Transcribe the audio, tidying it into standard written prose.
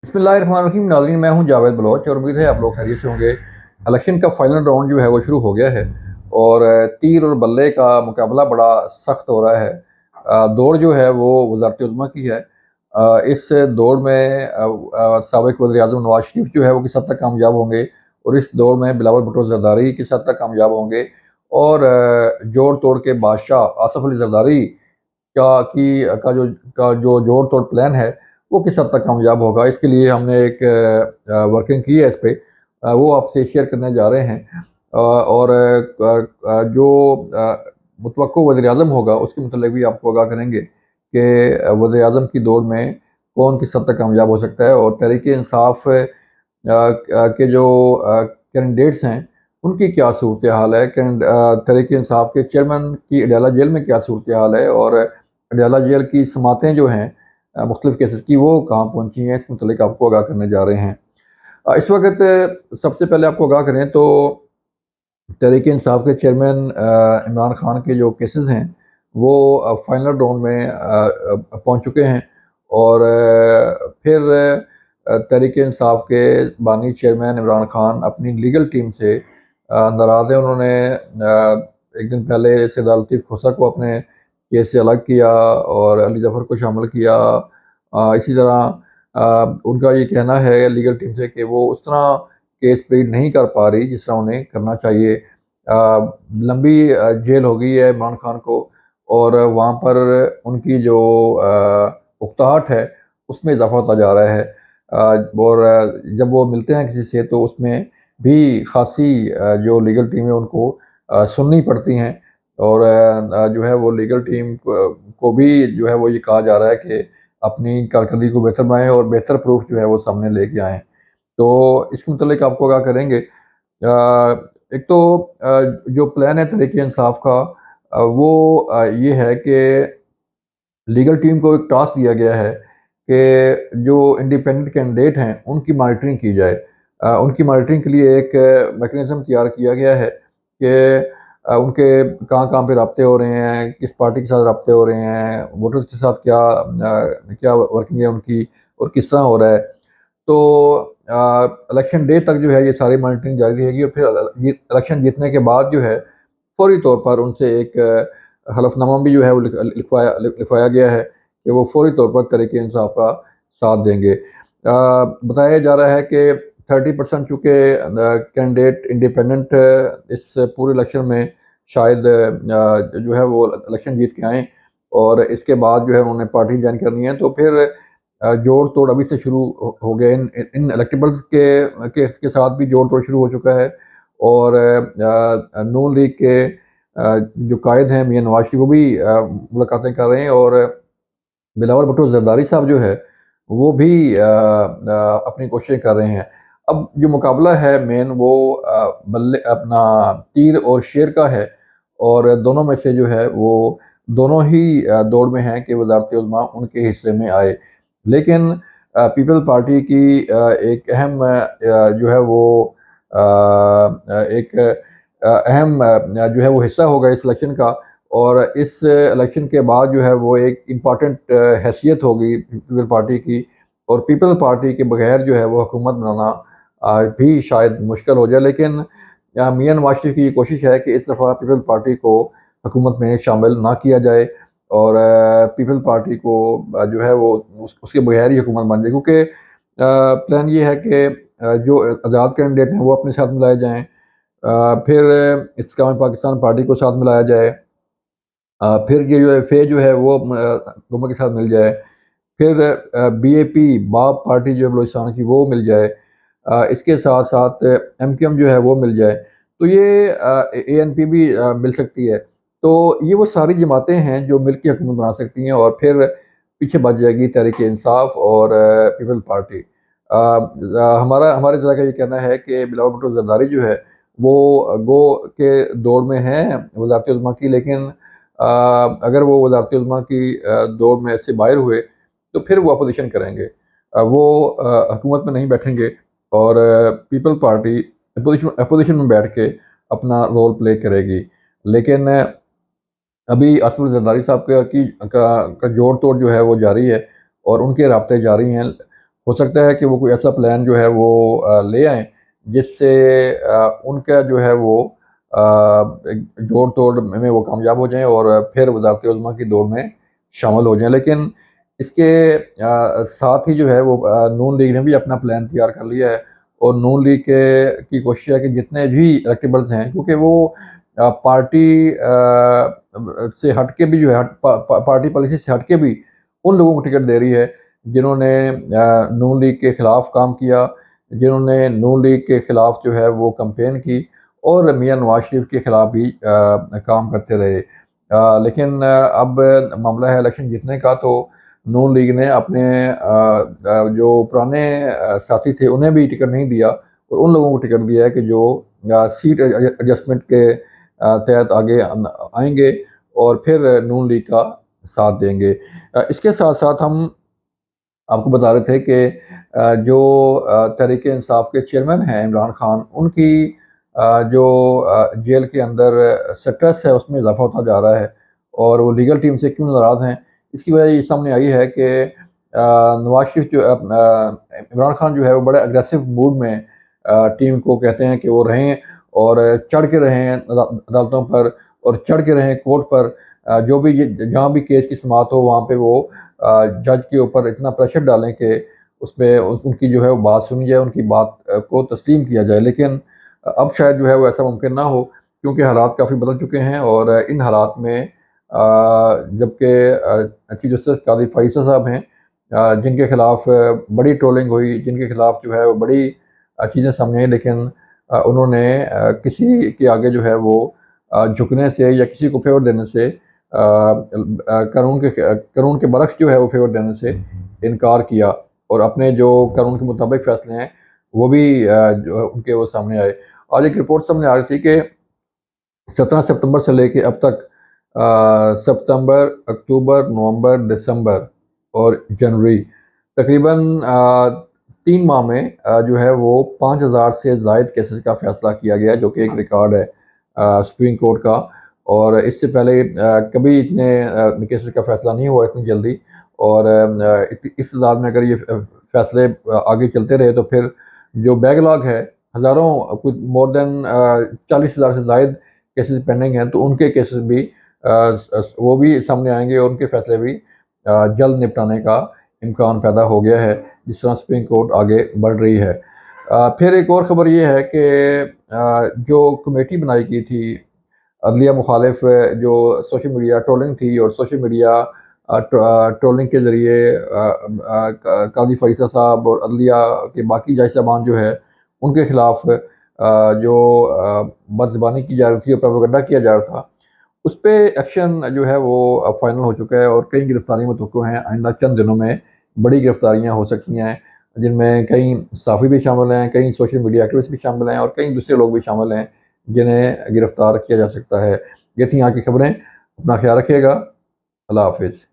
बिस्मिल्लाहिर्रहमानिर्रहीम। नाज़रीन, मैं हूं जावेद बलोच और उम्मीद है आप लोग खैरियत से होंगे। इलेक्शन का फाइनल राउंड जो है वो शुरू हो गया है और तीर और बल्ले का मुकाबला बड़ा सख्त हो रहा है। दौड़ जो है वो वज़ारत उज़्मा की है। इस दौड़ में साबिक़ वज़ीर-ए-आज़म नवाज शरीफ जो है वो किस हद तक कामयाब होंगे और इस दौड़ में बिलावल भुट्टो ज़रदारी किस हद तक कामयाब होंगे और जोड़ तोड़ के बादशाह आसफ़ अली ज़रदारी का की का जो जोड़ तोड़ प्लान है वो किस हद तक कामयाब होगा। इसके लिए हमने एक वर्किंग की है इस पे, वो आपसे शेयर करने जा रहे हैं। और जो मुतवक्को वज़ीर-ए-आज़म होगा उसके मुतल्लिक़ भी आपको आगाह करेंगे कि वज़ीर-ए-आज़म की दौड़ में कौन किस हद तक कामयाब हो सकता है और तहरीक-ए-इंसाफ़ के जो कैंडिडेट्स हैं उनकी क्या सूरत हाल है। तहरीक-ए-इंसाफ़ के चेयरमैन की अडयाला जेल में क्या सूरत हाल है और अडयाला जेल की समातें जो हैं मुख्तलिफ़ केसेस की वो कहाँ पहुँची हैं, इस मुतल्लिक़ आपको आगाह करने जा रहे हैं। इस वक़्त सबसे पहले आपको आगाह करें तो तहरीक-ए-इंसाफ़ के चेयरमैन इमरान खान के जो केसेस हैं वो फाइनल राउंड में पहुँच चुके हैं और फिर तहरीक-ए-इंसाफ़ के बानी चेयरमैन इमरान खान अपनी लीगल टीम से नाराज़ हैं। उन्होंने एक दिन पहले सैयद लतीफ़ खोसा को अपने केस से अलग किया और अली जफ़र को शामिल किया। इसी तरह उनका ये कहना है लीगल टीम से कि वो उस तरह केस प्लीड नहीं कर पा रही जिस तरह उन्हें करना चाहिए। लंबी जेल हो गई है इमरान खान को और वहाँ पर उनकी जो उकताहट है उसमें इजाफ़ा होता जा रहा है। और जब वो मिलते हैं किसी से तो उसमें भी ख़ासी जो लीगल टीम है उनको सुननी पड़ती हैं और जो है वो लीगल टीम को भी जो है वो ये कहा जा रहा है कि अपनी कारकर्दगी को बेहतर बनाएँ और बेहतर प्रूफ़ जो है वो सामने लेके आएँ। तो इसके मुतल्लिक़ आपको आगाह करेंगे। एक तो जो प्लान है तहरीक-ए-इंसाफ़ का वो ये है कि लीगल टीम को एक टास्क दिया गया है कि जो इंडिपेंडेंट कैंडिडेट हैं उनकी मॉनिटरिंग की जाए। उनकी मॉनिटरिंग के लिए एक मैकेनिज़्म तैयार किया गया है कि उनके कहाँ-कहाँ पे राब्ते हो रहे हैं, किस पार्टी के साथ राब्ते हो रहे हैं, वोटर्स के साथ क्या वर्किंग है उनकी और किस तरह हो रहा है। तो इलेक्शन डे तक जो है ये सारी मॉनिटरिंग जारी रहेगी और फिर ये इलेक्शन जीतने के बाद जो है फौरी तौर पर उनसे एक हलफनामा भी जो है वो लिखवाया गया है कि वो फौरी तौर पर तहरीक-ए-इंसाफ़ का साथ देंगे। बताया जा रहा है कि 30% चूँकि कैंडिडेट इंडिपेंडेंट इस पूरे इलेक्शन में शायद जो है वो इलेक्शन जीत के आएँ और इसके बाद जो है उन्होंने पार्टी जॉइन करनी है तो फिर जोड़-तोड़ अभी से शुरू हो गए। इन इलेक्टेबल्स के साथ भी जोड़-तोड़ शुरू हो चुका है और नून लीग के जो कायद हैं मियाँ नवाज़ शरीफ वो भी मुलाकातें कर रहे हैं और बिलावल भुट्टो ज़रदारी साहब जो है वो भी अपनी कोशिशें कर रहे हैं। अब जो मुकाबला है मेन वो बल्ले अपना तीर और शेर का है और दोनों में से जो है वो दोनों ही दौड़ में हैं कि वज़ारत-ए-उज़्मा उनके हिस्से में आए। लेकिन पीपल पार्टी की एक अहम जो है वो एक अहम जो है वो हिस्सा होगा इस इलेक्शन का और इस इलेक्शन के बाद जो है वो एक इम्पॉर्टेंट हैसियत होगी पीपल पार्टी की और पीपल पार्टी के बगैर जो है वो हुकूमत बनाना भी शायद मुश्किल हो जाए। लेकिन मियाँ नवाज़ शरीफ की ये कोशिश है कि इस दफ़ा पीपल पार्टी को हुकूमत में शामिल ना किया जाए और पीपल पार्टी को जो है वो उसके बगैर ही हुकूमत बन जाए क्योंकि प्लान ये है कि जो आज़ाद कैंडिडेट हैं वो अपने साथ मिलाए जाएँ। फिर इस्तेकाम पाकिस्तान पार्टी को साथ मिलाया जाए। फिर ये जो एफए जो है वो हुकूमत के साथ मिल जाए। फिर बीएपी बाप पार्टी जो है बलूचिस्तान की वो मिल जाए। इसके साथ-साथ एमक्यूएम जो है वो मिल जाए। तो ये एएनपी भी मिल सकती है। तो ये वो सारी जमातें हैं जो मिल के हुकूमत बना सकती हैं और फिर पीछे बच जाएगी तहरीक-ए-इंसाफ़ और पीपल्स पार्टी। हमारे ज़रा का ये कहना है कि बिलावल भुट्टो ज़रदारी जो है वो गो के दौर में हैं वज़ारत-ए-उज़्मा की लेकिन अगर वो वज़ारत-ए-उज़्मा की दौड़ में से बाहर हुए तो फिर वो अपोज़िशन करेंगे। वो हुकूमत में नहीं बैठेंगे और पीपल पार्टी अपोज़िशन में बैठ के अपना रोल प्ले करेगी। लेकिन अभी असफ़ ज़रदारी साहब का जोड़-तोड़ जो है वो जारी है और उनके राब्ते जारी हैं। हो सकता है कि वो कोई ऐसा प्लान जो है वो ले आएँ जिससे उनका जो है वो एक जोड़ तोड़ में वो कामयाब हो जाएँ और फिर वज़ारत उज़्मा की दौड़ में शामिल हो जाएँ। लेकिन इसके साथ ही जो है वो नून लीग ने भी अपना प्लान तैयार कर लिया है और नून लीग की कोशिश है कि जितने भी इलेक्टेबल्स हैं, क्योंकि वो पार्टी से हट के भी जो है पार्टी पॉलिसी से हट के भी उन लोगों को टिकट दे रही है जिन्होंने नून लीग के ख़िलाफ़ काम किया, जिन्होंने नून लीग के ख़िलाफ़ जो है वो कैंपेन की और मियां नवाज शरीफ के ख़िलाफ़ भी काम करते रहे। लेकिन अब मामला है इलेक्शन जीतने का, तो नून लीग ने अपने जो पुराने साथी थे उन्हें भी टिकट नहीं दिया और उन लोगों को टिकट दिया है कि जो सीट एडजस्टमेंट के तहत आगे आएंगे और फिर नून लीग का साथ देंगे। इसके साथ साथ हम आपको बता रहे थे कि जो तहरीक-ए-इंसाफ के चेयरमैन हैं इमरान खान, उनकी जो जेल के अंदर स्ट्रेस है उसमें इज़ाफ़ा होता जा रहा है और वो लीगल टीम से क्यों नाराज़ हैं, इसकी वजह ये सामने आई है कि नवाज़ शरीफ जो इमरान खान जो है वो बड़े अग्रेसिव मूड में टीम को कहते हैं कि वो रहें और चढ़ के रहें अदालतों पर और चढ़ के रहें कोर्ट पर। जो भी जहाँ भी केस की समाअत हो वहाँ पे वो जज के ऊपर इतना प्रेशर डालें कि उसमें उनकी जो है वो बात सुनी जाए, उनकी बात को तस्लीम किया जाए। लेकिन अब शायद जो है वो ऐसा मुमकिन ना हो, क्योंकि हालात काफ़ी बदल चुके हैं और इन हालात में जबकि चीफ जस्टिस कादी फ़ायज़ साहब हैं, जिनके खिलाफ बड़ी ट्रोलिंग हुई, जिनके खिलाफ जो है वो बड़ी चीज़ें सामने आई, लेकिन उन्होंने किसी के आगे जो है वो झुकने से या किसी को फेवर देने से कानून के बरक्स जो है वो फेवर देने से इनकार किया और अपने जो कानून के मुताबिक फैसले हैं वो भी जो उनके वो सामने आए। आज एक रिपोर्ट सामने आ रही थी कि 17 सितंबर से लेके अब तक सितंबर, अक्टूबर, नवंबर, दिसंबर और जनवरी तकरीबन 3 माह में जो है वो 5000 से ज़ायद केसेस का फ़ैसला किया गया, जो कि एक रिकॉर्ड है सुप्रीम कोर्ट का। और इससे पहले कभी इतने केसेस का फ़ैसला नहीं हुआ इतनी जल्दी और इस तादाद में अगर ये फ़ैसले आगे चलते रहे तो फिर जो बैकलॉग है, हज़ारों कुछ मोर देन 40,000 से ज़ायद केसेस पेंडिंग हैं, तो उनके केसेस भी वो भी सामने आएंगे और उनके फैसले भी जल्द निपटाने का इम्कान पैदा हो गया है, जिस तरह सुप्रीम कोर्ट आगे बढ़ रही है। फिर एक और ख़बर ये है कि जो कमेटी बनाई गई थी अदलिया मुखालिफ, जो सोशल मीडिया ट्रोलिंग थी और सोशल मीडिया ट्रोलिंग के ज़रिए कादी फ़ैसल साहब और अदलिया के बाकी जज साहबान जो है उनके ख़िलाफ़ जो बदज़बानी की जा रही थी और प्रोपेगेंडा किया जा रहा था, उस पे एक्शन जो है वो अब फाइनल हो चुका है और कई गिरफ्तारियाँ मुतवक्को हैं। आइंदा चंद दिनों में बड़ी गिरफ्तारियाँ हो सकती हैं, जिनमें कई सहाफ़ी भी शामिल हैं, कई सोशल मीडिया एक्टिविस्ट भी शामिल हैं और कई दूसरे लोग भी शामिल हैं, जिन्हें गिरफ्तार किया जा सकता है। ये थी यहाँ की खबरें। अपना ख्याल रखिएगा। अल्लाह हाफ़िज़।